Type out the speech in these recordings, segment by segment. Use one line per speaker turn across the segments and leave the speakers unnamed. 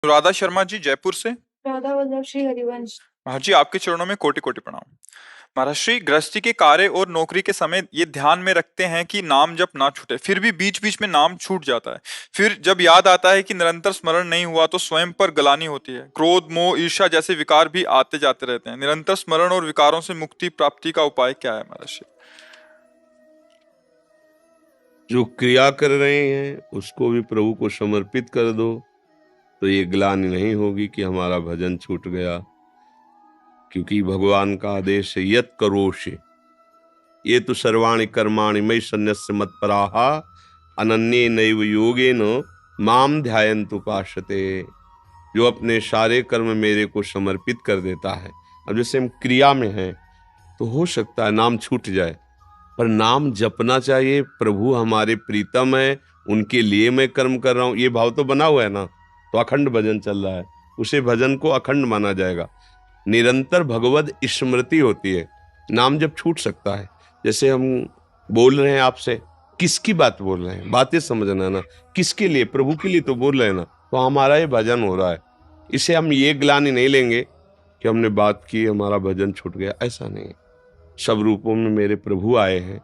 राधा शर्मा जी, जयपुर से।
राधा वल्लभ श्री हरिवंश।
महाराज जी, आपके चरणों में कोटि कोटि प्रणाम। महाराज श्री, गृहस्थी के कार्य और नौकरी के समय ये ध्यान में रखते हैं कि नाम जप ना छूटे, फिर भी बीच बीच में नाम छूट जाता है। फिर जब याद आता है कि निरंतर स्मरण नहीं हुआ तो स्वयं पर ग्लानि होती है। क्रोध, मोह, ईर्ष्या जैसे विकार भी आते जाते रहते हैं। निरंतर स्मरण और विकारों से मुक्ति प्राप्ति का उपाय क्या है महाराज श्री?
जो क्रिया कर रहे हैं उसको भी प्रभु को समर्पित कर दो, तो ये ग्लानि नहीं होगी कि हमारा भजन छूट गया। क्योंकि भगवान का आदेश है यत करोषि ये तो सर्वाणि कर्माणि मयि सन्न्यस्य मत्पराः अनन्ये नैव योगेन माम ध्यायन्तु उपासते। जो अपने सारे कर्म मेरे को समर्पित कर देता है। अब जैसे हम क्रिया में हैं तो हो सकता है नाम छूट जाए, पर नाम जपना चाहिए। प्रभु हमारे प्रीतम है, उनके लिए मैं कर्म कर रहा हूं, ये भाव तो बना हुआ है ना, तो अखंड भजन चल रहा है, उसे भजन को अखंड माना जाएगा। निरंतर भगवद स्मृति होती है, नाम जब छूट सकता है। जैसे हम बोल रहे हैं आपसे, किसकी बात बोल रहे हैं, बातें समझना है ना, किसके लिए, प्रभु के लिए तो बोल रहे हैं ना, तो हमारा ये भजन हो रहा है। इसे हम ये ग्लानि नहीं लेंगे कि हमने बात की हमारा भजन छूट गया, ऐसा नहीं है। सब रूपों में मेरे प्रभु आए हैं,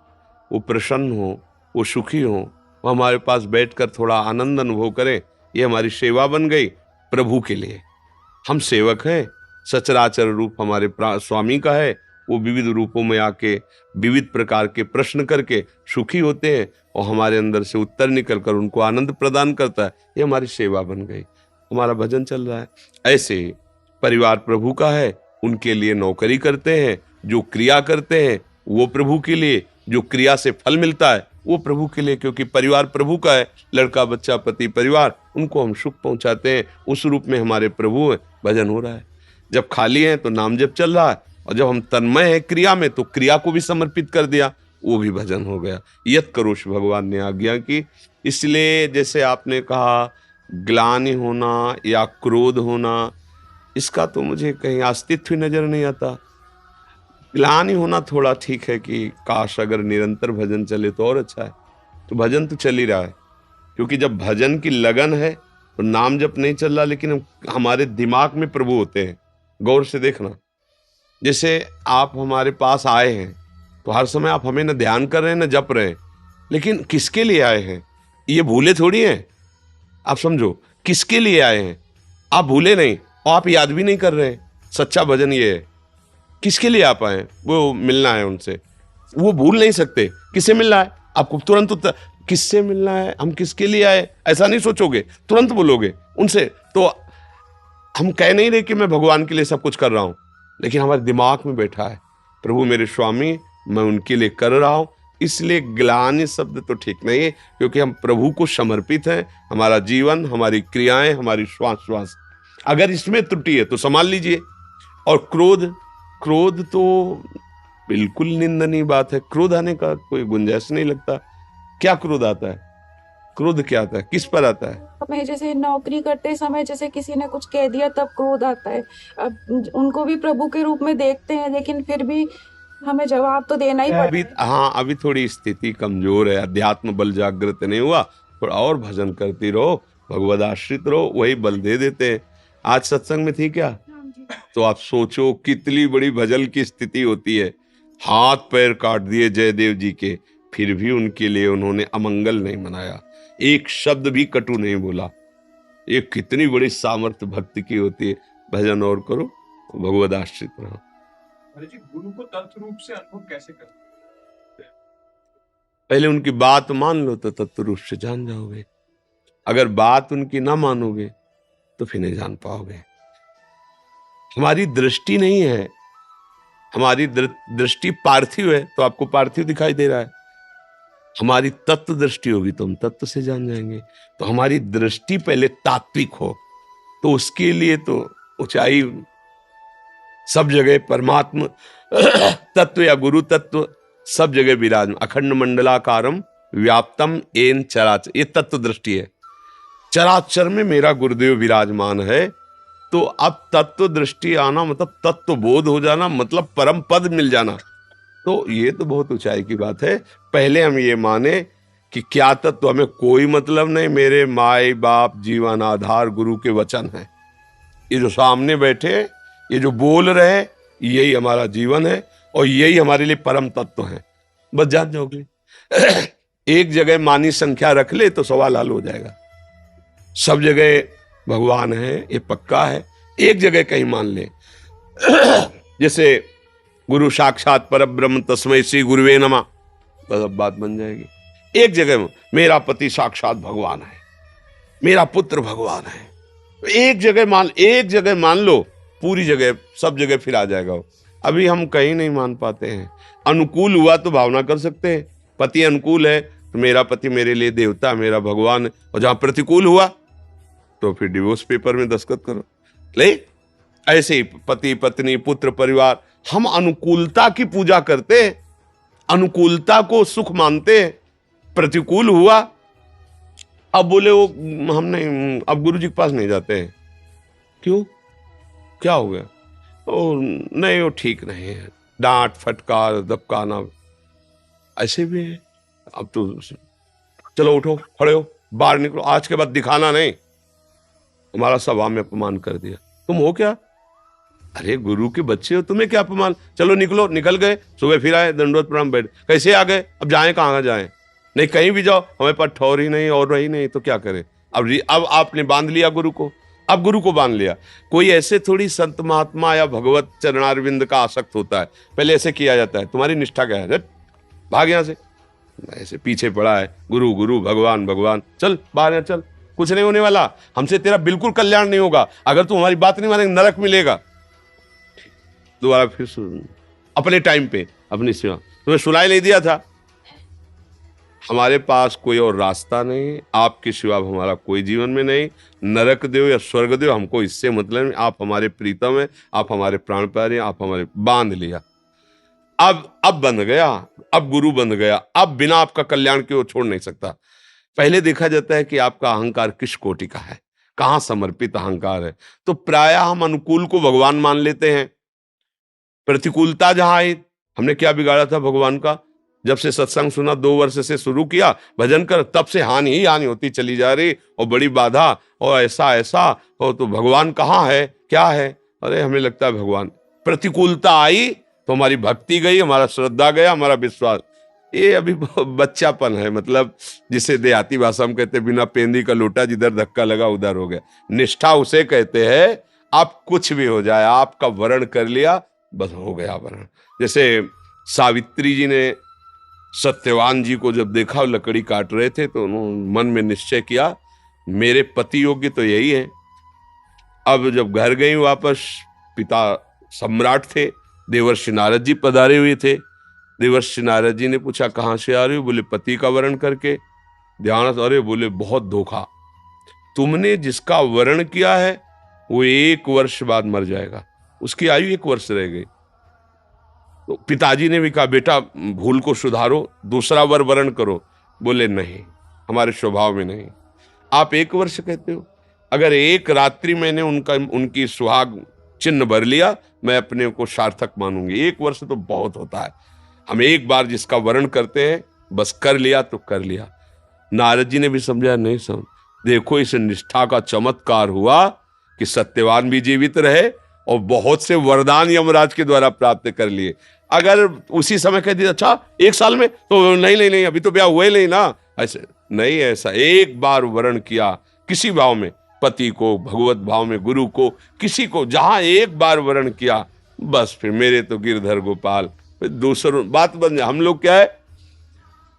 वो प्रसन्न हो, वो सुखी हो, वो हमारे पास बैठकर थोड़ा आनंद अनुभव करें, ये हमारी सेवा बन गई प्रभु के लिए। हम सेवक हैं, सचराचर रूप हमारे स्वामी का है, वो विविध रूपों में आके विविध प्रकार के प्रश्न करके सुखी होते हैं और हमारे अंदर से उत्तर निकल कर उनको आनंद प्रदान करता है। ये हमारी सेवा बन गई, हमारा भजन चल रहा है। ऐसे परिवार प्रभु का है, उनके लिए नौकरी करते हैं, जो क्रिया करते हैं वो प्रभु के लिए, जो क्रिया से फल मिलता है वो प्रभु के लिए, क्योंकि परिवार प्रभु का है। लड़का बच्चा पति परिवार, उनको हम सुख पहुंचाते हैं, उस रूप में हमारे प्रभु हैं, भजन हो रहा है। जब खाली हैं तो नाम जप चल रहा है, और जब हम तन्मय हैं क्रिया में तो क्रिया को भी समर्पित कर दिया, वो भी भजन हो गया। यत करोष भगवान ने आज्ञा की। इसलिए जैसे आपने कहा ग्लानि होना या क्रोध होना, इसका तो मुझे कहीं अस्तित्व ही नजर नहीं आता। ग्लानि होना थोड़ा ठीक है कि काश अगर निरंतर भजन चले तो और अच्छा है, तो भजन तो चल ही रहा है। क्योंकि जब भजन की लगन है तो नाम जप नहीं चल रहा, लेकिन हमारे दिमाग में प्रभु होते हैं। गौर से देखना, जैसे आप हमारे पास आए हैं तो हर समय आप हमें न ध्यान कर रहे हैं न जप रहे हैं, लेकिन किसके लिए आए हैं ये भूले थोड़ी हैं। आप समझो, किसके लिए आए हैं आप भूले नहीं, और आप याद भी नहीं कर रहे हैं। सच्चा भजन ये है। किसके लिए आप आए, वो मिलना है उनसे, वो भूल नहीं सकते। किससे मिलना है आपको, तुरंत किससे मिलना है, हम किसके लिए आए, ऐसा नहीं सोचोगे, तुरंत बोलोगे उनसे। तो हम कह नहीं रहे कि मैं भगवान के लिए सब कुछ कर रहा हूं, लेकिन हमारे दिमाग में बैठा है प्रभु मेरे स्वामी, मैं उनके लिए कर रहा हूं। इसलिए ग्लानि शब्द तो ठीक नहीं है, क्योंकि हम प्रभु को समर्पित हैं। हमारा जीवन, हमारी क्रियाएं, हमारी श्वास श्वास, अगर इसमें त्रुटि है तो संभाल लीजिए। और क्रोध तो बिल्कुल निंदनीय बात है। क्रोध आने का कोई गुंजाइश नहीं लगता। क्या क्रोध आता है, क्रोध क्या आता है, किस पर आता है?
हमें जैसे नौकरी करते समय जैसे किसी ने कुछ कह दिया तब क्रोध आता है। अब उनको भी प्रभु के रूप में देखते हैं, लेकिन फिर भी हमें जवाब तो देना ही
अभी
पड़ता है।
हाँ, अभी थोड़ी स्थिति कमजोर है, अध्यात्म बल जागृत नहीं हुआ, थोड़ा और भजन करती रहो, भगवद आश्रित रहो, वही बल दे देते हैं। आज सत्संग में थी क्या? तो आप सोचो कितनी बड़ी भजन की स्थिति होती है। हाथ पैर काट दिए जयदेव जी के, फिर भी उनके लिए उन्होंने अमंगल नहीं मनाया, एक शब्द भी कटु नहीं बोला। ये कितनी बड़ी सामर्थ्य भक्ति की होती है। भजन और करो, भगवद आश्रित रहो।
गुरु को तत्व रूप से अनुभव कैसे करें?
पहले उनकी बात मान लो तो तत्व रूप से जान जाओगे। अगर बात उनकी ना मानोगे तो फिर नहीं जान पाओगे। हमारी दृष्टि नहीं है, हमारी दृष्टि पार्थिव है तो आपको पार्थिव दिखाई दे रहा है। हमारी तत्व दृष्टि होगी तो हम तत्व से जान जाएंगे। तो हमारी दृष्टि पहले तात्विक हो, तो उसके लिए तो ऊंचाई सब जगह परमात्मा तत्व या गुरु तत्व सब जगह विराजमान, अखंड मंडलाकारम व्याप्तम एन चराचर, ये तत्व दृष्टि है। चराचर में मेरा गुरुदेव विराजमान है। तो अब तत्व दृष्टि आना मतलब तत्व बोध हो जाना, मतलब परम पद मिल जाना। तो ये तो बहुत ऊंचाई की बात है। पहले हम ये माने कि क्या तत्व हमें कोई मतलब नहीं, मेरे माए बाप जीवन आधार गुरु के वचन है। ये जो सामने बैठे, ये जो बोल रहे हैं, यही हमारा जीवन है और यही हमारे लिए परम तत्व है। बस जान जाओगे। एक जगह मानी संख्या रख ले तो सवाल हल हो जाएगा। सब जगह भगवान है ये पक्का है, एक जगह कहीं मान ले। जैसे गुरु साक्षात परब्रह्म तस्मै श्री गुरुवे नमः, बस अब बात बन जाएगी। एक जगह मेरा पति साक्षात भगवान है, मेरा पुत्र भगवान है, एक जगह मान लो, पूरी जगह सब जगह फिर आ जाएगा। अभी हम कहीं नहीं मान पाते हैं। अनुकूल हुआ तो भावना कर सकते हैं, पति अनुकूल है तो मेरा पति मेरे लिए देवता, मेरा भगवान है। और जहां प्रतिकूल हुआ तो फिर डिवोर्स पेपर में दस्तखत करो। ले ऐसे ही पति पत्नी पुत्र परिवार, हम अनुकूलता की पूजा करते हैं, अनुकूलता को सुख मानते हैं। प्रतिकूल हुआ, अब बोले वो हम नहीं, अब गुरु जी के पास नहीं जाते हैं। क्यों, क्या हो गया? ओ नहीं, वो ठीक नहीं है, डांट फटकार दबकाना, ऐसे भी है। अब तो चलो उठो, खड़े हो, बाहर निकलो, आज के बाद दिखाना नहीं। हमारा सभा में अपमान कर दिया, तुम हो क्या? अरे गुरु के बच्चे हो, तुम्हें क्या अपमान? चलो निकलो, निकल गए, सुबह फिर आए, दंडवत प्रणाम, बैठ। कैसे आ गए? अब जाएं कहाँ जाएं? नहीं कहीं भी जाओ, हमें पर ठौर ही नहीं और रही नहीं, तो क्या करें? अब आपने बांध लिया गुरु को, अब गुरु को बांध लिया। कोई ऐसे थोड़ी संत महात्मा या भगवत चरणारविंद का आसक्त होता है, पहले ऐसे किया जाता है, तुम्हारी निष्ठा क्या है, भाग यहां से। ऐसे पीछे पड़ा है, गुरु गुरु भगवान भगवान, चल बाहर यहाँ चल, कुछ नहीं होने वाला, हमसे तेरा बिल्कुल कल्याण नहीं होगा, अगर तू हमारी बात नहीं मानेगा नरक मिलेगा। दोबारा फिर अपने टाइम पे अपनी सेवा, तुम्हें सुनाई नहीं दिया था? हमारे पास कोई और रास्ता नहीं, आपके सिवा हमारा कोई जीवन में नहीं। नरक देव या स्वर्ग देव हमको इससे मतलब नहीं, आप हमारे प्रीतम हैं, आप हमारे प्राण प्यारे, आप हमारे, बांध लिया। अब बंध गया, अब गुरु बंध गया, अब बिना आपका कल्याण के वो छोड़ नहीं सकता। पहले देखा जाता है कि आपका अहंकार किस कोटि का है, कहां समर्पित अहंकार है। तो प्रायः हम अनुकूल को भगवान मान लेते हैं, प्रतिकूलता जहां आई, हमने क्या बिगाड़ा था भगवान का? जब से सत्संग सुना, 2 वर्ष से शुरू किया भजन कर, तब से हानि ही हानि होती चली जा रही, और बड़ी बाधा, और ऐसा हो तो भगवान कहाँ है, क्या है? अरे हमें लगता है भगवान। प्रतिकूलता आई तो हमारी भक्ति गई, हमारा श्रद्धा गया, हमारा विश्वास। ये अभी बच्चापन है, मतलब जिसे देहाती भाषा में कहते बिना पेंदी का लोटा, जिधर धक्का लगा उधर हो गया। निष्ठा उसे कहते हैं, आप कुछ भी हो जाए, आपका वरण कर लिया, बस हो गया वरण। जैसे सावित्री जी ने सत्यवान जी को जब देखा लकड़ी काट रहे थे, तो उन्होंने मन में निश्चय किया, मेरे पति योग्य तो यही है। अब जब घर गई वापस, पिता सम्राट थे, देवर्षि नारद जी पधारे हुए थे। देवर्षि नारद जी ने पूछा कहाँ से आ रही हो? बोले पति का वरण करके। ध्यान, अरे बोले बहुत धोखा, तुमने जिसका वरण किया है वो 1 वर्ष बाद मर जाएगा, उसकी आयु 1 वर्ष रह गई। तो पिताजी ने भी कहा बेटा भूल को सुधारो, दूसरा वर वरण करो। बोले नहीं, हमारे स्वभाव में नहीं। आप 1 वर्ष कहते हो, अगर 1 रात्रि मैंने उनकी सुहाग चिन्ह भर लिया, मैं अपने को सार्थक मानूंगी। 1 वर्ष तो बहुत होता है। हम एक बार जिसका वर्ण करते हैं, बस कर लिया तो कर लिया। नारद जी ने भी समझा, नहीं समझ, देखो इस निष्ठा का चमत्कार हुआ कि सत्यवान भी जीवित रहे और बहुत से वरदान यमराज के द्वारा प्राप्त कर लिए। अगर उसी समय कह दिया अच्छा 1 साल में, तो नहीं अभी तो ब्याह हुए नहीं ना, ऐसे नहीं, ऐसा एक बार वर्ण किया किसी भाव में, पति को, भगवत भाव में, गुरु को, किसी को, जहां एक बार वर्ण किया, बस फिर मेरे तो गिरधर गोपाल, फिर दूसरों बात बन जाए। हम लोग क्या है,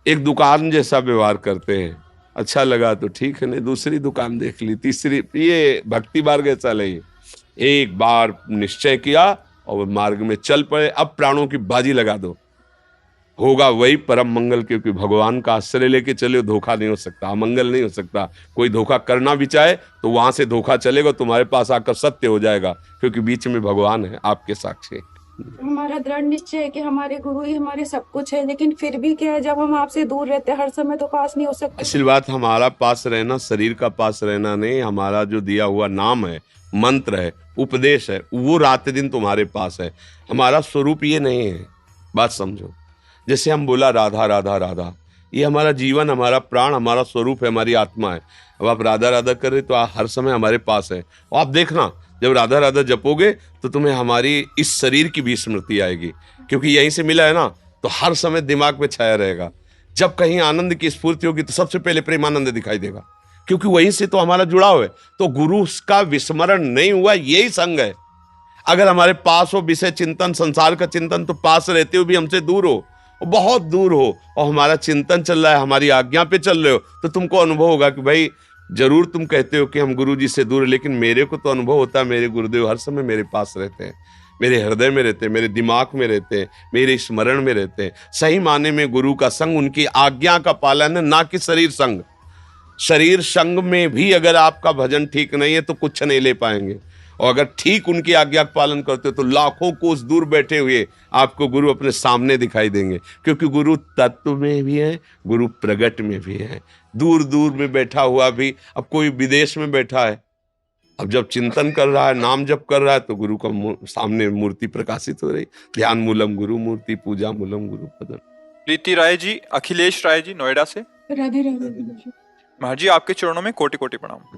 एक दुकान जैसा व्यवहार करते हैं, अच्छा लगा तो ठीक है, नहीं दूसरी दुकान देख ली, तीसरी। ये भक्ति मार्ग ऐसा नहीं, एक बार निश्चय किया और मार्ग में चल पड़े। अब प्राणों की बाजी लगा दो, होगा वही परम मंगल, क्योंकि भगवान का आश्रय लेके चले, धोखा नहीं हो सकता, अमंगल नहीं हो सकता। कोई धोखा करना भी चाहे तो वहां से धोखा चलेगा, तुम्हारे पास आकर सत्य हो जाएगा, क्योंकि बीच में भगवान है आपके साक्षी।
हमारा दृढ़ निश्चय है कि हमारे गुरु ही हमारे सब कुछ है, लेकिन फिर भी क्या है, जब हम आपसे दूर रहते हैं हर समय तो पास नहीं हो सकते।
असल बात, हमारा पास रहना शरीर का पास रहना नहीं, हमारा जो दिया हुआ नाम है, मंत्र है, उपदेश है, वो रात दिन तुम्हारे पास है। हमारा स्वरूप ये नहीं है, बात समझो। जैसे हम बोला राधा राधा राधा, ये हमारा जीवन, हमारा प्राण, हमारा स्वरूप है, हमारी आत्मा है। अब आप राधा राधा कर रहे तो आप हर समय हमारे पास है। और आप देखना, जब राधा राधा जपोगे तो तुम्हें हमारी इस शरीर की भी स्मृति आएगी, क्योंकि यहीं से मिला है ना, तो हर समय दिमाग में छाया रहेगा। जब कहीं आनंद की स्फूर्ति होगी तो सबसे पहले प्रेमानंद दिखाई देगा, क्योंकि वहीं से तो हमारा जुड़ाव है। तो गुरु का विस्मरण नहीं हुआ, यही संग है। अगर हमारे पास हो विषय चिंतन, संसार का चिंतन, तो पास रहते हुए भी हमसे दूर हो, बहुत दूर हो, और हमारा चिंतन चल रहा है, हमारी आज्ञा पे चल रहे हो, तो तुमको अनुभव होगा कि भाई जरूर तुम कहते हो कि हम गुरु जी से दूर है, लेकिन मेरे को तो अनुभव होता है मेरे गुरुदेव हर समय मेरे पास रहते हैं, मेरे हृदय में रहते हैं, मेरे दिमाग में रहते हैं, मेरे स्मरण में रहते हैं। सही माने में गुरु का संग उनकी आज्ञा का पालन है, ना कि शरीर संग। शरीर संग में भी अगर आपका भजन ठीक नहीं है तो कुछ नहीं ले पाएंगे, और अगर ठीक उनकी आज्ञा का पालन करते हो तो लाखों कोस दूर बैठे हुए आपको गुरु अपने सामने दिखाई देंगे, क्योंकि गुरु तत्व में भी है, गुरु प्रगट में भी है। दूर दूर में बैठा हुआ भी, अब कोई विदेश में बैठा है, अब जब चिंतन कर रहा है, नाम जप कर रहा है, तो गुरु का सामने मूर्ति प्रकाशित हो रही। ध्यान मूलम गुरु मूर्ति, पूजा मूलम गुरु पदम।
प्रीति राय जी, अखिलेश राय जी नोएडा से।
राधे राधे।
महाराज जी आपके चरणों में कोटि कोटि प्रणाम।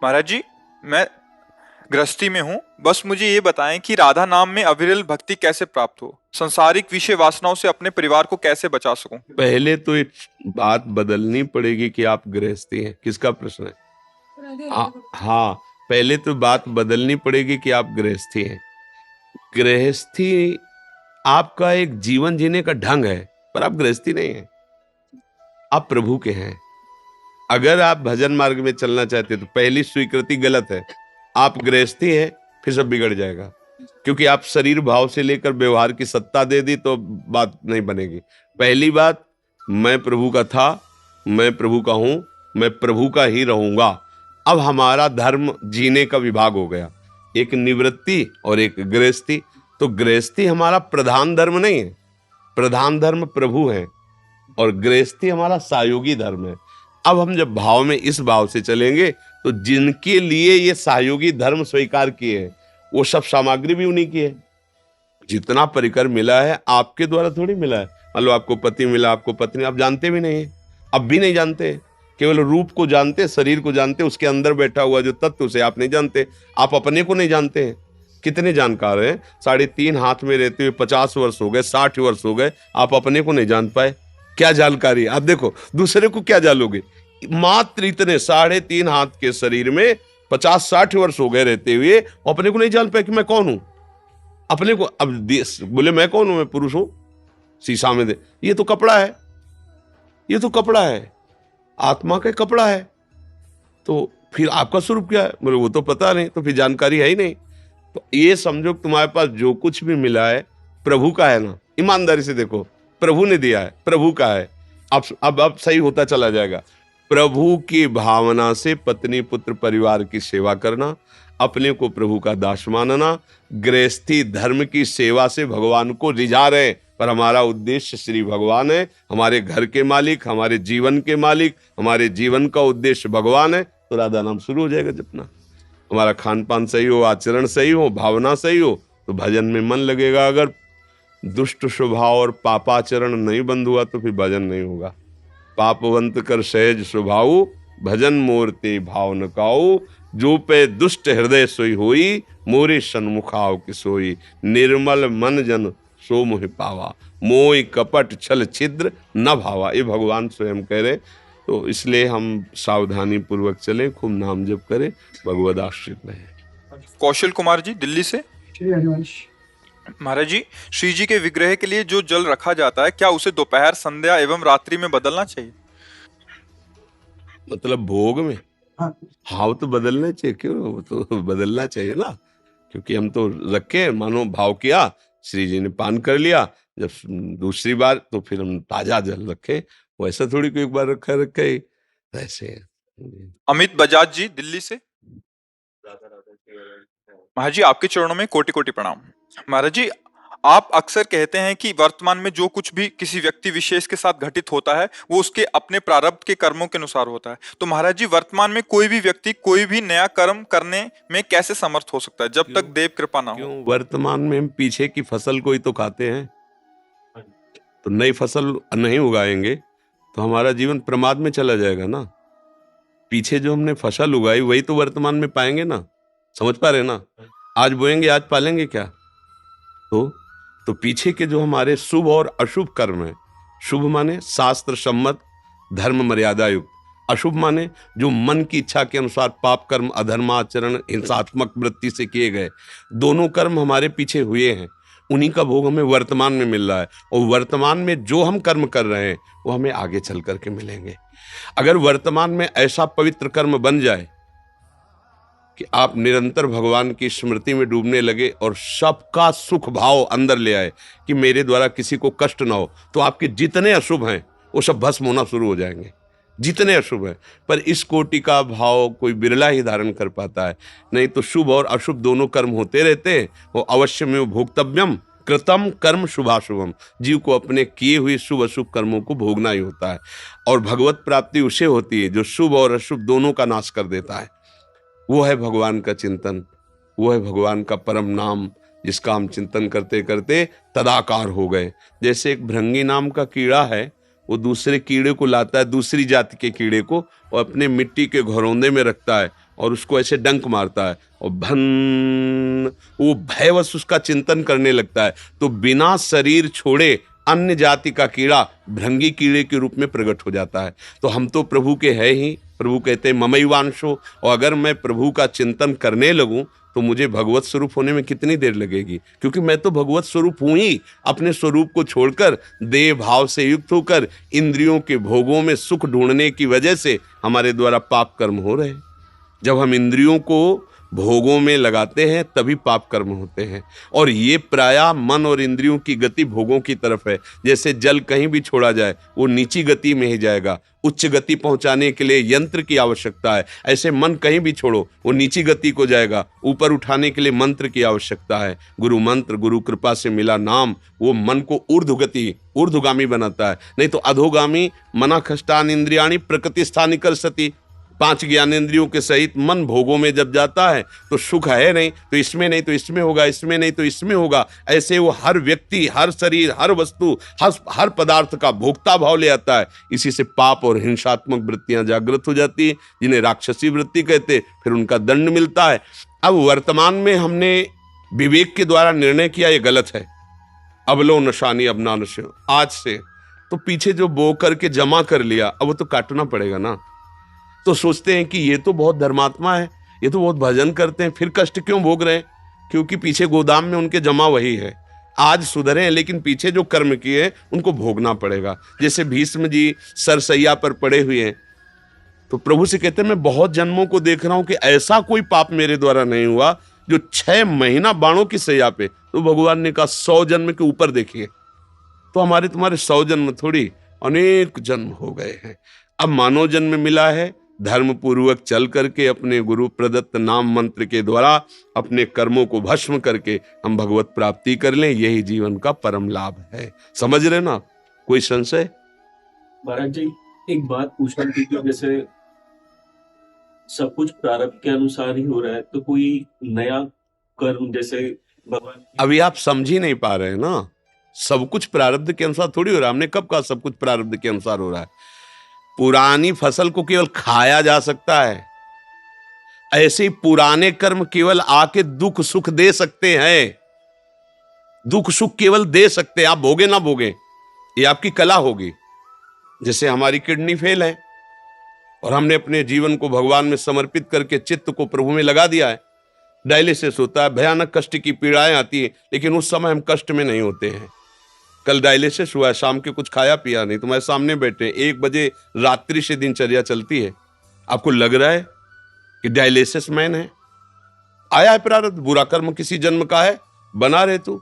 महाराज जी, मैं गृहस्थी में हूँ, बस मुझे ये बताएं कि राधा नाम में अविरल भक्ति कैसे प्राप्त हो, संसारिक विषय वासनाओं से अपने परिवार को कैसे बचा सकूं।
पहले तो एक बात बदलनी पड़ेगी कि आप गृहस्थी हैं। किसका प्रश्न है? हाँ, पहले तो बात बदलनी पड़ेगी कि आप गृहस्थी हैं। गृहस्थी आपका एक जीवन जीने का ढंग है, पर आप गृहस्थी नहीं हैं, आप प्रभु के हैं। अगर आप भजन मार्ग में चलना चाहते हैं तो पहली स्वीकृति गलत है। आप गृहस्थी हैं, फिर सब बिगड़ जाएगा, क्योंकि आप शरीर भाव से लेकर व्यवहार की सत्ता दे दी तो बात नहीं बनेगी। पहली बात, मैं प्रभु का था, मैं प्रभु का हूं, मैं प्रभु का ही रहूंगा। अब हमारा धर्म जीने का विभाग हो गया, एक निवृत्ति और एक गृहस्थी। तो गृहस्थी हमारा प्रधान धर्म नहीं है, प्रधान धर्म प्रभु है, और गृहस्थी हमारा सहयोगी धर्म है। अब हम जब भाव में इस भाव से चलेंगे तो जिनके लिए ये सहयोगी धर्म स्वीकार किए हैं वो सब सामग्री भी उन्हीं की है। जितना परिकर मिला है आपके द्वारा थोड़ी मिला है। मान लो आपको पति मिला, आपको पत्नी, आप जानते भी नहीं है, अब भी नहीं जानते, केवल रूप को जानते, शरीर को जानते, उसके अंदर बैठा हुआ जो तत्व उसे आप नहीं जानते। आप अपने को नहीं जानते हैं। कितने जानकार हैं, 3.5 हाथ में रहते हुए 50 वर्ष हो गए, 60 वर्ष हो गए, आप अपने को नहीं जान पाए। क्या जानकारी? आप देखो दूसरे को क्या जानोगे? मात्र इतने 3.5 हाथ के शरीर में 50-60 वर्ष हो गए रहते हुए अपने को नहीं जान पाए कि मैं कौन हूं। अपने को अब बोले मैं कौन हूं, मैं पुरुष हूं, शीशा में दे, ये तो कपड़ा है, ये तो कपड़ा है, आत्मा का कपड़ा है, तो फिर आपका स्वरूप क्या है? बोले वो तो पता नहीं, तो फिर जानकारी है ही नहीं। तो ये समझो तुम्हारे पास जो कुछ भी मिला है प्रभु का है ना, ईमानदारी से देखो, प्रभु ने दिया है, प्रभु का है। अब सही होता चला जाएगा। प्रभु की भावना से पत्नी पुत्र परिवार की सेवा करना, अपने को प्रभु का दास मानना, गृहस्थी धर्म की सेवा से भगवान को रिझा रहे, पर हमारा उद्देश्य श्री भगवान है, हमारे घर के मालिक, हमारे जीवन के मालिक, हमारे जीवन का उद्देश्य भगवान है, तो राधा नाम शुरू हो जाएगा जपना। हमारा खान पान सही हो, आचरण सही हो, भावना सही हो, तो भजन में मन लगेगा। अगर दुष्ट स्वभाव और पापाचरण नहीं बंद हुआ तो फिर भजन नहीं होगा। पापवंत कर सहज स्वभाव, भजन मोरते भाव न काऊ, जो पे दुष्ट हृदय सोई होई, मोरे सन्मुखाव की सोई, निर्मल मन जन सो मोहि पावा, मोह कपट छल छिद्र न भावा। ये भगवान स्वयं कह रहे। तो इसलिए हम सावधानी पूर्वक चलें, खूब नाम जप करें, भगवद आश्रित रहें।
कौशल कुमार जी दिल्ली से। महाराज जी, श्री जी के विग्रह के लिए जो जल रखा जाता है, क्या उसे दोपहर, संध्या एवं रात्रि में बदलना चाहिए?
मतलब भोग में? हाँ, वो तो बदलना चाहिए। क्यों? वो तो बदलना चाहिए ना, क्योंकि हम तो रखे, मानो भाव किया, श्री जी ने पान कर लिया, जब दूसरी बार तो फिर हम ताजा जल रखे। वैसा थोड़ी कोई एक बार रखा ही वैसे।
अमित बजाज जी दिल्ली से। महाराज जी आपके चरणों में कोटि कोटि प्रणाम। महाराज जी, आप अक्सर कहते हैं कि वर्तमान में जो कुछ भी किसी व्यक्ति विशेष के साथ घटित होता है वो उसके अपने प्रारब्ध के कर्मों के अनुसार होता है। तो महाराज जी, वर्तमान में कोई भी व्यक्ति कोई भी नया कर्म करने में कैसे समर्थ हो सकता है जब तक देव कृपा ना हो?
क्यों? वर्तमान में हम पीछे की फसल को ही तो खाते हैं, तो नई फसल नहीं उगाएंगे। तो हमारा जीवन प्रमाद में चला जाएगा ना। पीछे जो हमने फसल उगाई वही तो वर्तमान में पाएंगे ना। समझ पा रहे ना? आज बोएंगे आज पालेंगे क्या? तो पीछे के जो हमारे शुभ और अशुभ कर्म है, शुभ माने शास्त्र सम्मत धर्म मर्यादा युक्त, अशुभ माने जो मन की इच्छा के अनुसार पाप कर्म, अधर्माचरण, हिंसात्मक वृत्ति से किए गए, दोनों कर्म हमारे पीछे हुए हैं। उन्हीं का भोग हमें वर्तमान में मिल रहा है, और वर्तमान में जो हम कर्म कर रहे हैं वो हमें आगे चल करके मिलेंगे। अगर वर्तमान में ऐसा पवित्र कर्म बन जाए कि आप निरंतर भगवान की स्मृति में डूबने लगे और सबका सुख भाव अंदर ले आए कि मेरे द्वारा किसी को कष्ट ना हो, तो आपके जितने अशुभ हैं वो सब भस्म होना शुरू हो जाएंगे, जितने अशुभ हैं। पर इस कोटि का भाव कोई बिरला ही धारण कर पाता है, नहीं तो शुभ और अशुभ दोनों कर्म होते रहते हैं। वो अवश्य में भोक्तव्यम कृतम कर्म शुभाशुभम, जीव को अपने किए हुए शुभ अशुभ कर्मों को भोगना ही होता है। और भगवत प्राप्ति उसे होती है जो शुभ और अशुभ दोनों का नाश कर देता है। वो है भगवान का चिंतन, वो है भगवान का परम नाम, जिसका हम चिंतन करते करते तदाकार हो गए। जैसे एक भृंगी नाम का कीड़ा है, वो दूसरे कीड़े को लाता है, दूसरी जाति के कीड़े को, और अपने मिट्टी के घरौंदे में रखता है और उसको ऐसे डंक मारता है और भन, वो भयवश उसका चिंतन करने लगता है। तो बिना शरीर छोड़े अन्य जाति का कीड़ा भृंगी कीड़े के रूप में प्रकट हो जाता है। तो हम तो प्रभु के हैं ही, प्रभु कहते हैं ममैवांशो, और अगर मैं प्रभु का चिंतन करने लगूं तो मुझे भगवत स्वरूप होने में कितनी देर लगेगी, क्योंकि मैं तो भगवत स्वरूप हूं ही। अपने स्वरूप को छोड़कर देह भाव से युक्त होकर इंद्रियों के भोगों में सुख ढूंढने की वजह से हमारे द्वारा पाप कर्म हो रहे हैं। जब हम इंद्रियों को भोगों में लगाते हैं तभी पाप कर्म होते हैं, और ये प्रायः मन और इंद्रियों की गति भोगों की तरफ है। जैसे जल कहीं भी छोड़ा जाए वो नीची गति में ही जाएगा, उच्च गति पहुंचाने के लिए यंत्र की आवश्यकता है। ऐसे मन कहीं भी छोड़ो वो नीची गति को जाएगा, ऊपर उठाने के लिए मंत्र की आवश्यकता है। गुरु मंत्र, गुरु कृपा से मिला नाम, वो मन को ऊर्ध्वगति ऊर्ध्वगामी बनाता है। नहीं तो अधोगामी मना खष्टान इंद्रियाणी प्रकृति स्थानी कर सती, 5 ज्ञानेंद्रियों के सहित मन भोगों में जब जाता है तो सुख है नहीं तो इसमें, नहीं तो इसमें होगा, इसमें नहीं तो इसमें होगा। ऐसे वो हर व्यक्ति, हर शरीर, हर वस्तु, हर पदार्थ का भोक्ता भाव ले आता है। इसी से पाप और हिंसात्मक वृत्तियां जागृत हो जाती है, जिन्हें राक्षसी वृत्ति कहते, फिर उनका दंड मिलता है। अब वर्तमान में हमने विवेक के द्वारा निर्णय किया ये गलत है, अब लो नशानी अब ना नशो, आज से तो पीछे जो बो करके जमा कर लिया अब वो तो काटना पड़ेगा ना। तो सोचते हैं कि ये तो बहुत धर्मात्मा है, ये तो बहुत भजन करते हैं, फिर कष्ट क्यों भोग रहे हैं? क्योंकि पीछे गोदाम में उनके जमा वही है। आज सुधरे हैं लेकिन पीछे जो कर्म किए उनको भोगना पड़ेगा। जैसे भीष्म जी सरसैया पर पड़े हुए हैं तो प्रभु से कहते हैं मैं बहुत जन्मों को देख रहा हूं कि ऐसा कोई पाप मेरे द्वारा नहीं हुआ जो 6 महीना बाणों की सैया पे। तो भगवान ने कहा 100 जन्म के ऊपर देखिए। तो हमारे तुम्हारे 100 जन्म थोड़ी, अनेक जन्म हो गए हैं। अब मानव जन्म मिला है, धर्म पूर्वक चल करके अपने गुरु प्रदत्त नाम मंत्र के द्वारा अपने कर्मों को भस्म करके हम भगवत प्राप्ति कर लें, यही जीवन का परम लाभ है। समझ रहे ना? कोई संशय?
महाराज जी एक बात पूछना थी कि जैसे सब कुछ प्रारब्ध के अनुसार ही हो रहा है, तो कोई नया कर्म जैसे भगवान,
अभी आप समझ ही नहीं पा रहे हैं ना। सब कुछ प्रारब्ध के अनुसार थोड़ी हो रहा है। हमने कब कहा सब कुछ प्रारब्ध के अनुसार हो रहा है? पुरानी फसल को केवल खाया जा सकता है, ऐसे ही पुराने कर्म केवल आके दुख सुख दे सकते हैं। दुख सुख केवल दे सकते हैं, आप भोगे ना भोगे ये आपकी कला होगी। जैसे हमारी किडनी फेल है और हमने अपने जीवन को भगवान में समर्पित करके चित्त को प्रभु में लगा दिया है, डायलिसिस होता है, भयानक कष्ट की पीड़ाएं आती है, लेकिन उस समय हम कष्ट में नहीं होते हैं। कल डायलिसिस हुआ है, शाम के कुछ खाया पिया नहीं, तुम्हारे सामने बैठे 1 बजे रात्रि से दिनचर्या चलती है। आपको लग रहा है कि डायलिसिस मैन है? आया है प्रारब्ध, बुरा कर्म किसी जन्म का है, बना रहे तू।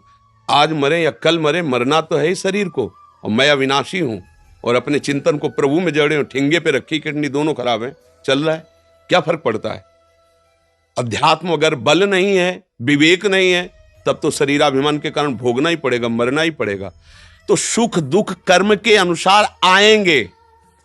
आज मरे या कल मरे, मरना तो है ही शरीर को, और मैं अविनाशी हूं और अपने चिंतन को प्रभु में जड़े हूं। ठिंगे पे रखी किडनी दोनों खराब है, चल रहा है, क्या फर्क पड़ता है? अध्यात्म अगर बल नहीं है, विवेक नहीं है, तब तो शरीराभिमान के कारण भोगना ही पड़ेगा, मरना ही पड़ेगा। तो सुख दुख कर्म के अनुसार आएंगे।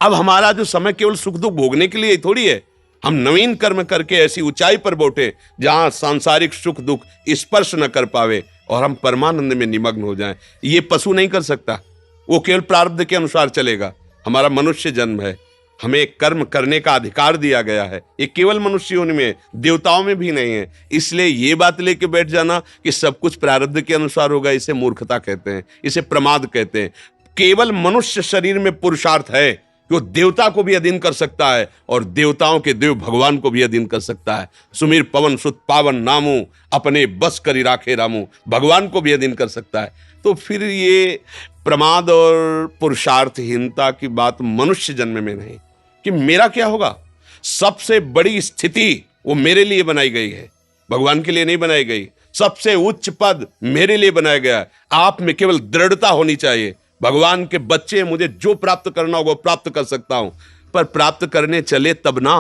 अब हमारा जो समय केवल सुख दुख भोगने के लिए थोड़ी है। हम नवीन कर्म करके ऐसी ऊंचाई पर बैठे जहां सांसारिक सुख दुख स्पर्श न कर पावे और हम परमानंद में निमग्न हो जाएं। ये पशु नहीं कर सकता, वो केवल प्रारब्ध के अनुसार चलेगा। हमारा मनुष्य जन्म है, हमें कर्म करने का अधिकार दिया गया है। ये केवल मनुष्यों में है, देवताओं में भी नहीं है। इसलिए ये बात लेके बैठ जाना कि सब कुछ प्रारब्ध के अनुसार होगा, इसे मूर्खता कहते हैं, इसे प्रमाद कहते हैं। केवल मनुष्य शरीर में पुरुषार्थ है कि वो देवता को भी अधीन कर सकता है और देवताओं के देव भगवान को भी अधीन कर सकता है। सुमीर पवन सुत पावन नामू, अपने बस करी राखे रामू, भगवान को भी अधीन कर सकता है। तो फिर ये प्रमाद और पुरुषार्थहीनता की बात मनुष्य जन्म में नहीं कि मेरा क्या होगा। सबसे बड़ी स्थिति वो मेरे लिए बनाई गई है, भगवान के लिए नहीं बनाई गई। सबसे उच्च पद मेरे लिए बनाया गया है। आप में केवल दृढ़ता होनी चाहिए। भगवान के बच्चे, मुझे जो प्राप्त करना होगा प्राप्त कर सकता हूं, पर प्राप्त करने चले तब ना।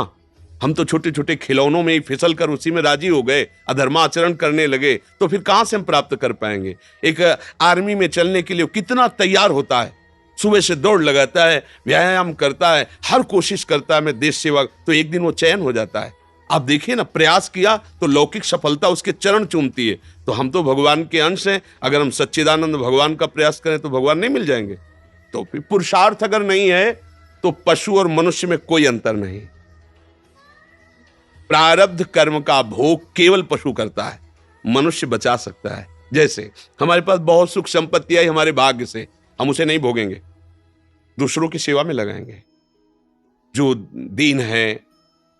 हम तो छोटे छोटे खिलौनों में ही फिसल कर उसी में राजी हो गए, अधर्माचरण करने लगे, तो फिर कहां से हम प्राप्त कर पाएंगे। एक आर्मी में चलने के लिए कितना तैयार होता है, सुबह से दौड़ लगाता है, व्यायाम करता है, हर कोशिश करता है मैं देश सेवा, तो एक दिन वो चयन हो जाता है। आप देखिए ना, प्रयास किया तो लौकिक सफलता उसके चरण चूमती है। तो हम तो भगवान के अंश हैं, अगर हम सच्चिदानंद भगवान का प्रयास करें तो भगवान नहीं मिल जाएंगे। तो फिर पुरुषार्थ अगर नहीं है तो पशु और मनुष्य में कोई अंतर नहीं। प्रारब्ध कर्म का भोग केवल पशु करता है, मनुष्य बचा सकता है। जैसे हमारे पास बहुत सुख संपत्ति आई हमारे भाग्य से, हम उसे नहीं भोगेंगे, दूसरों की सेवा में लगाएंगे। जो दीन हैं,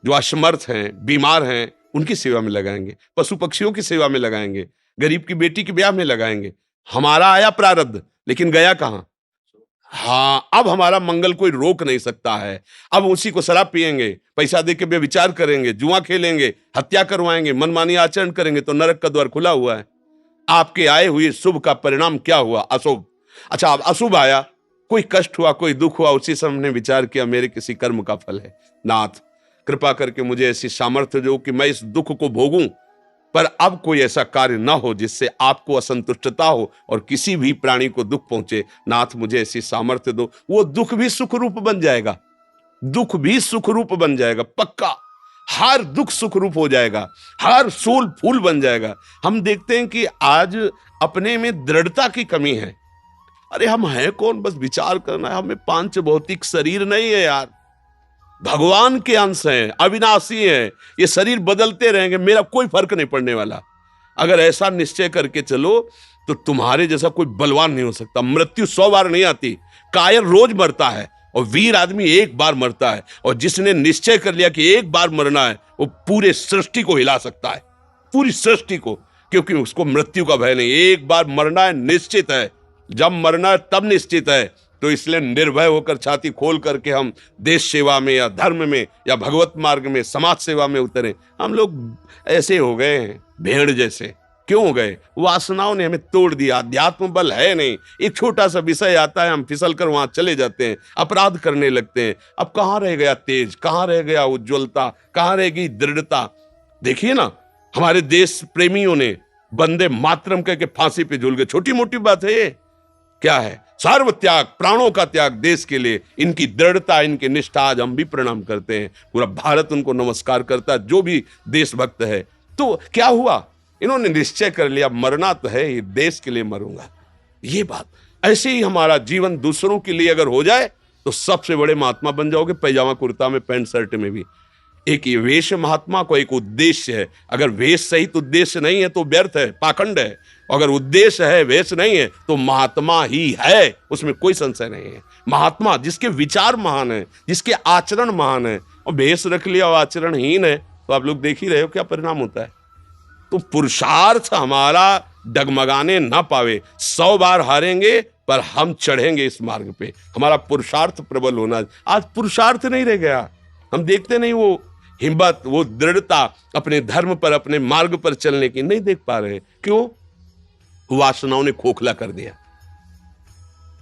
जो असमर्थ हैं, बीमार हैं, उनकी सेवा में लगाएंगे, पशु पक्षियों की सेवा में लगाएंगे, गरीब की बेटी के ब्याह में लगाएंगे। हमारा आया प्रारब्ध, लेकिन गया कहां। हाँ, अब हमारा मंगल कोई रोक नहीं सकता है। अब उसी को शराब पिएंगे, पैसा दे के बेविचार करेंगे, जुआ खेलेंगे, हत्या करवाएंगे, मनमानी आचरण करेंगे, तो नरक का द्वार खुला हुआ है। आपके आए हुए शुभ का परिणाम क्या हुआ, अशुभ। अच्छा, अब अशुभ आया, कोई कष्ट हुआ, कोई दुख हुआ, उसी समय हमने विचार किया मेरे किसी कर्म का फल है। नाथ कृपा करके मुझे ऐसी सामर्थ्य दो कि मैं इस दुख को भोगूं, पर अब कोई ऐसा कार्य ना हो जिससे आपको असंतुष्टता हो और किसी भी प्राणी को दुख पहुंचे। नाथ मुझे ऐसी सामर्थ्य दो। वो दुख भी सुख रूप बन जाएगा, दुख भी सुख रूप बन जाएगा, पक्का। हर दुख सुख रूप हो जाएगा, हर सूल फूल बन जाएगा। हम देखते हैं कि आज अपने में दृढ़ता की कमी है। अरे हम हैं कौन, बस विचार करना है। हमें पांच भौतिक शरीर नहीं है यार, भगवान के अंश हैं, अविनाशी हैं। ये शरीर बदलते रहेंगे, मेरा कोई फर्क नहीं पड़ने वाला। अगर ऐसा निश्चय करके चलो तो तुम्हारे जैसा कोई बलवान नहीं हो सकता। मृत्यु 100 बार नहीं आती, कायर रोज मरता है और वीर आदमी एक बार मरता है। और जिसने निश्चय कर लिया कि एक बार मरना है, वो पूरे सृष्टि को हिला सकता है, पूरी सृष्टि को, क्योंकि उसको मृत्यु का भय नहीं। एक बार मरना है, निश्चित है। जब मरना है तब निश्चित है। तो इसलिए निर्भय होकर छाती खोल करके हम देश सेवा में या धर्म में या भगवत मार्ग में, समाज सेवा में उतरे। हम लोग ऐसे हो गए हैं, भेड़ जैसे। क्यों हो गए? वासनाओं ने हमें तोड़ दिया। अध्यात्म बल है नहीं। एक छोटा सा विषय आता है, हम फिसल कर वहां चले जाते हैं, अपराध करने लगते हैं। अब कहां रह गया तेज, कहां रह गया उज्ज्वलता, कहां रह गई दृढ़ता। देखिए ना, हमारे देश प्रेमियों ने वंदे मातरम कह के फांसी पे झूल गए। छोटी मोटी बात है ये? क्या है? सर्व त्याग, प्राणों का त्याग देश के लिए। इनकी दृढ़ता, इनकी निष्ठा आज हम भी प्रणाम करते हैं। पूरा भारत उनको नमस्कार करता है, जो भी देशभक्त है। तो क्या हुआ? इन्होंने निश्चय कर लिया मरना तो है, ये देश के लिए मरूंगा। ये बात ऐसे ही हमारा जीवन दूसरों के लिए अगर हो जाए तो सबसे बड़े महात्मा बन जाओगे, पैजामा कुर्ता में, पैंट शर्ट में भी। एक ये वेश महात्मा को एक उद्देश्य है। अगर वेश सहित उद्देश्य नहीं है तो व्यर्थ है, पाखंड है। अगर उद्देश्य है, वेश नहीं है, तो महात्मा ही है, उसमें कोई संशय नहीं है। महात्मा जिसके विचार महान है, जिसके आचरण महान है। और वेश रख लिया और आचरणहीन है तो आप लोग देख ही रहे हो क्या परिणाम होता है। तो पुरुषार्थ हमारा डगमगाने ना पावे। 100 बार हारेंगे पर हम चढ़ेंगे इस मार्ग पे। हमारा पुरुषार्थ प्रबल होना। आज पुरुषार्थ नहीं रह गया। हम देखते नहीं वो हिम्मत, वो दृढ़ता अपने धर्म पर, अपने मार्ग पर चलने की नहीं देख पा रहे। क्यों? वासनाओं ने खोखला कर दिया।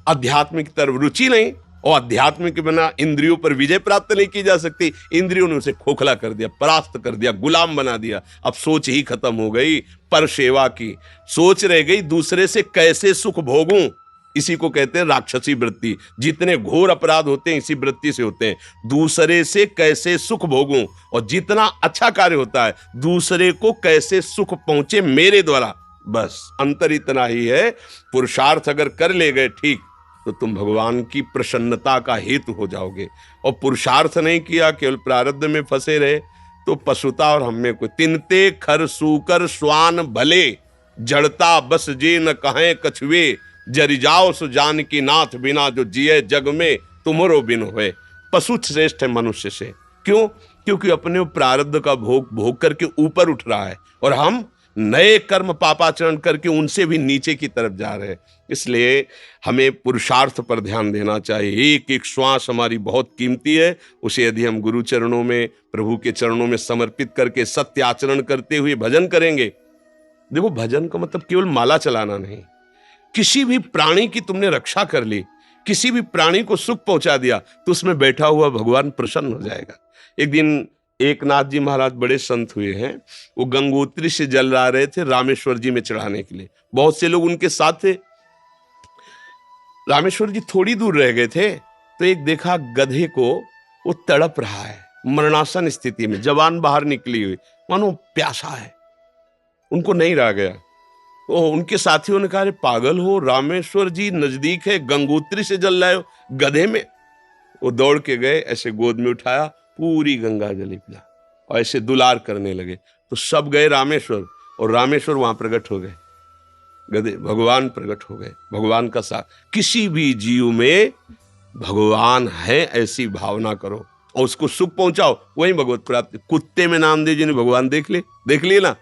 अध्यात्म की तरफ रुचि नहीं, और अध्यात्म के बिना इंद्रियों पर विजय प्राप्त नहीं की जा सकती। इंद्रियों ने उसे खोखला कर दिया, परास्त कर दिया, गुलाम बना दिया। अब सोच ही खत्म हो गई पर सेवा की। सोच रह गई दूसरे से कैसे सुख भोगूं। इसी को कहते हैं राक्षसी वृत्ति। जितने घोर अपराध होते हैं इसी वृत्ति से होते हैं। दूसरे से कैसे सुख भोगूं, और जितना अच्छा कार्य होता है दूसरे को कैसे सुख पहुंचे मेरे द्वारा। बस अंतर इतना ही है। पुरुषार्थ अगर कर ले गए ठीक, तो तुम भगवान की प्रसन्नता का हेतु हो जाओगे। और पुरुषार्थ नहीं किया, केवल प्रारब्ध में फंसे रहे, तो पशुता और हम में कोई तिनते खर सूकर स्वान भले, जड़ता बस जे न कहें कछुए, जरि जाओ सो जान की नाथ बिना, जो जिए जग में तुमरो बिन होए। पशु श्रेष्ठ है मनुष्य से। क्यों? क्योंकि अपने प्रारब्ध का भोग भोग करके ऊपर उठ रहा है, और हम नए कर्म पापाचरण करके उनसे भी नीचे की तरफ जा रहे हैं। इसलिए हमें पुरुषार्थ पर ध्यान देना चाहिए। एक एक श्वास हमारी बहुत कीमती है, उसे यदि हम गुरु चरणों में, प्रभु के चरणों में समर्पित करके सत्य आचरण करते हुए भजन करेंगे। देखो, भजन का मतलब केवल माला चलाना नहीं। किसी भी प्राणी की तुमने रक्षा कर ली, किसी भी प्राणी को सुख पहुंचा दिया, तो उसमें बैठा हुआ भगवान प्रसन्न हो जाएगा। एक दिन एक नाथ जी महाराज बड़े संत हुए हैं, वो गंगोत्री से जल ला रहे थे रामेश्वर जी में चढ़ाने के लिए। बहुत से लोग उनके साथ थे। रामेश्वर जी थोड़ी दूर रह गए थे, तो एक देखा गधे को, वो तड़प रहा है मरणासन स्थिति में, जवान बाहर निकली हुई, मानो प्यासा है। उनको नहीं रह गया। तो उनके साथियों ने कहा, अरे पागल हो, रामेश्वर जी नजदीक है, गंगोत्री से जल लाए हो गधे में। वो दौड़ के गए, ऐसे गोद में उठाया, पूरी गंगा जली पिला, और ऐसे दुलार करने लगे। तो सब गए रामेश्वर, और रामेश्वर वहां प्रकट हो गए, गधे भगवान प्रकट हो गए। भगवान का साथ, किसी भी जीव में भगवान है ऐसी भावना करो और उसको सुख पहुंचाओ, वही भगवत प्राप्ति। कुत्ते में नामदेव जी ने भगवान देख लिए ना।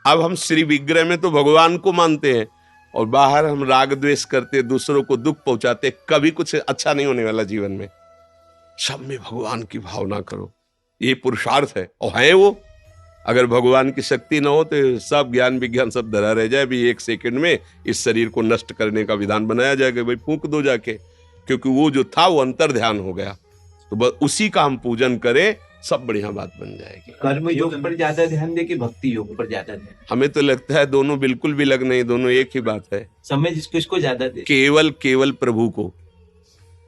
अब हम श्री विग्रह में तो भगवान को मानते हैं, और बाहर हम राग द्वेष करते, दूसरों को दुख पहुंचाते, कभी कुछ अच्छा नहीं होने वाला जीवन में। सब में भगवान की भावना करो, ये पुरुषार्थ है। और है वो, अगर भगवान की शक्ति न हो तो सब ज्ञान विज्ञान सब धरा रह जाए। भी 1 सेकंड में इस शरीर को नष्ट करने का विधान बनाया जाएगा, भाई फूंक दो जाके, क्योंकि वो जो था वो अंतर ध्यान हो गया। तो बस उसी का हम पूजन करें, सब बढ़िया बात बन जाएगी।
कर्म योग पर ज्यादा ध्यान दे कि भक्ति योग पर ज्यादा ध्यान?
हमें तो लगता है दोनों बिल्कुल भी लग नहीं, दोनों एक ही बात है।
समय जिसको इसको ज्यादा दे,
केवल प्रभु को,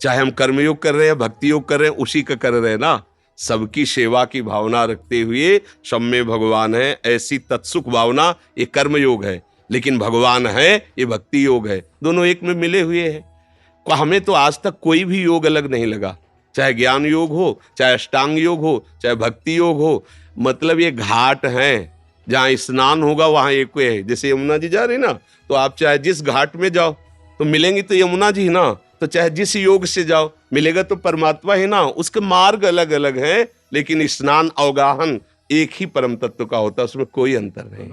चाहे हम कर्मयोग कर रहे हैं, भक्ति योग कर रहे हैं, उसी का कर रहे हैं ना। सबकी सेवा की भावना रखते हुए, सब में भगवान है ऐसी तत्सुख भावना, ये कर्म योग है। लेकिन भगवान है, ये भक्ति योग है। दोनों एक में मिले हुए हैं। हमें तो आज तक कोई भी योग अलग नहीं लगा, चाहे ज्ञान योग हो, चाहे अष्टांग योग हो, चाहे भक्ति योग हो। मतलब ये घाट हैं, जहाँ स्नान होगा वहां एक है। जैसे यमुना जी जा रहे ना, तो आप चाहे जिस घाट में जाओ तो मिलेंगी तो यमुना जी ना, तो चाहे जिस योग से जाओ मिलेगा तो परमात्मा ही ना। उसके मार्ग अलग अलग हैं, लेकिन स्नान अवगाहन एक ही परम तत्व का होता है, उसमें कोई अंतर नहीं।